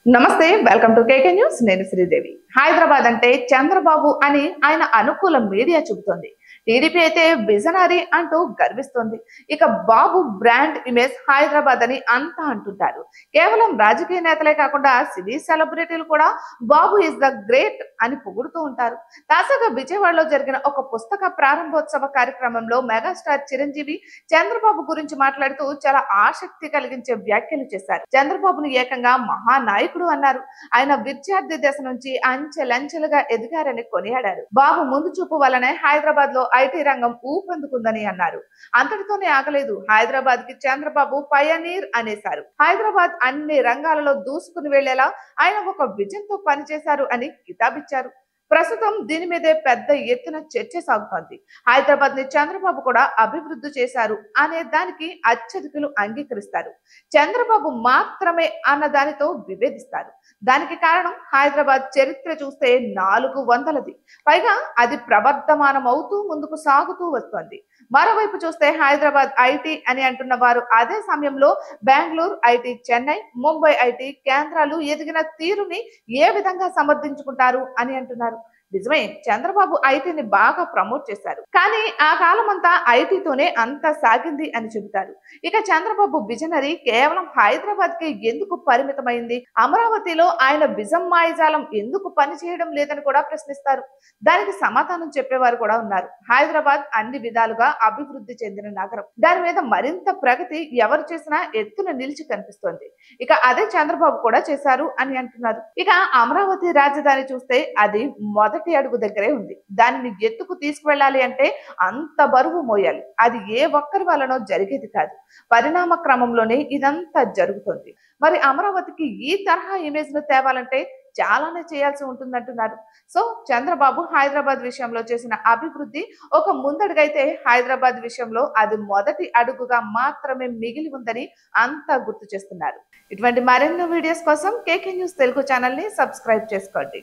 నమస్తే welcome to KK news నేను శ్రీదేవి హైదరాబాద్ అంటే చంద్రబాబు అని ఆయన అనుకూల మీడియా చెబుతోంది టీడీపీ అయితే విజనరీ అంటూ గర్విస్తోంది ఇక బాబు బ్రాండ్ ఇమేజ్ హైదరాబాద్ అని అంతా అంటుంటారు కేవలం రాజకీయ నేతలే కాకుండా సినీ సెలబ్రిటీలు కూడా బాబు ఇస్ ద గ్రేట్ అని పొగుడుతూ ఉంటారు తాజాగా విజయవాడలో జరిగిన ఒక పుస్తక ప్రారంభోత్సవ కార్యక్రమంలో మెగాస్టార్ చిరంజీవి చంద్రబాబు గురించి మాట్లాడుతూ చాలా ఆసక్తి కలిగించే వ్యాఖ్యలు చేశారు చంద్రబాబును ఏకంగా మహానాయకుడు అన్నారు ఆయన విద్యార్థి దశ నుంచి అంచెలంచెలుగా ఎదిగారని కొనియాడారు బాబు ముందు చూపు వల్లనే హైదరాబాద్ లో ఐటీ రంగం ఊపందుకుందని అన్నారు అంతటితోనే ఆగలేదు హైదరాబాద్ కి చంద్రబాబు పయనీర్ అనేశారు హైదరాబాద్ అన్ని రంగాలలో దూసుకుని వెళ్లేలా ఆయన ఒక విజన్ తో పనిచేశారు అని కితాబిచ్చారు ప్రస్తుతం దీని మీదే పెద్ద ఎత్తున చర్చ సాగుతోంది హైదరాబాద్ ని చంద్రబాబు కూడా అభివృద్ధి చేశారు అనే దానికి అత్యధికులు అంగీకరిస్తారు చంద్రబాబు మాత్రమే అన్న దానితో విభేదిస్తారు దానికి కారణం హైదరాబాద్ చరిత్ర చూస్తే 400ది పైగా అది ప్రవర్ధమానం అవుతూ ముందుకు సాగుతూ వస్తోంది మరోవైపు చూస్తే హైదరాబాద్ ఐటీ అని అంటున్న వారు అదే సమయంలో బెంగళూరు ఐటీ చెన్నై ముంబై ఐటీ కేంద్రాలు ఎదిగిన తీరుని ఏ విధంగా సమర్థించుకుంటారు అని అంటున్నారు నిజమే చంద్రబాబు ఐటీని బాగా ప్రమోట్ చేశారు కానీ ఆ కాలం అంతా ఐటీతోనే అంతా సాగింది అని చెబుతారు ఇక చంద్రబాబు విజనరీ కేవలం హైదరాబాద్ కి ఎందుకు పరిమితమైంది అమరావతిలో ఆయన విజం మాయజాలం ఎందుకు పనిచేయడం లేదని కూడా ప్రశ్నిస్తారు దానికి సమాధానం చెప్పేవారు కూడా ఉన్నారు హైదరాబాద్ అన్ని విధాలుగా అభివృద్ధి చెందిన నగరం దాని మీద మరింత ప్రగతి ఎవరు చేసినా ఎత్తున నిలిచి కనిపిస్తోంది ఇక అదే చంద్రబాబు కూడా చేశారు అని అంటున్నారు ఇక అమరావతి రాజధాని చూస్తే అది మొదటి అడుగు దగ్గరే ఉంది దానిని ఎత్తుకు తీసుకువెళ్ళాలి అంటే అంత బరువు మోయాలి అది ఏ ఒక్కరి వల్లనో జరిగేది కాదు పరిణామ క్రమంలోనే ఇదంతా జరుగుతుంది మరి అమరావతికి ఈ తరహా ఇమేజ్ ను తేవాలంటే చాలానే చేయాల్సి ఉంటుందంటున్నారు సో చంద్రబాబు హైదరాబాద్ విషయంలో చేసిన అభివృద్ధి ఒక ముందడుగైతే హైదరాబాద్ విషయంలో అది మొదటి అడుగుగా మాత్రమే మిగిలి ఉందని అంతా గుర్తు చేస్తున్నారు ఇటువంటి మరెన్నో వీడియోస్ కోసం కేకే న్యూస్ తెలుగు ఛానల్ ని సబ్స్క్రైబ్ చేసుకోండి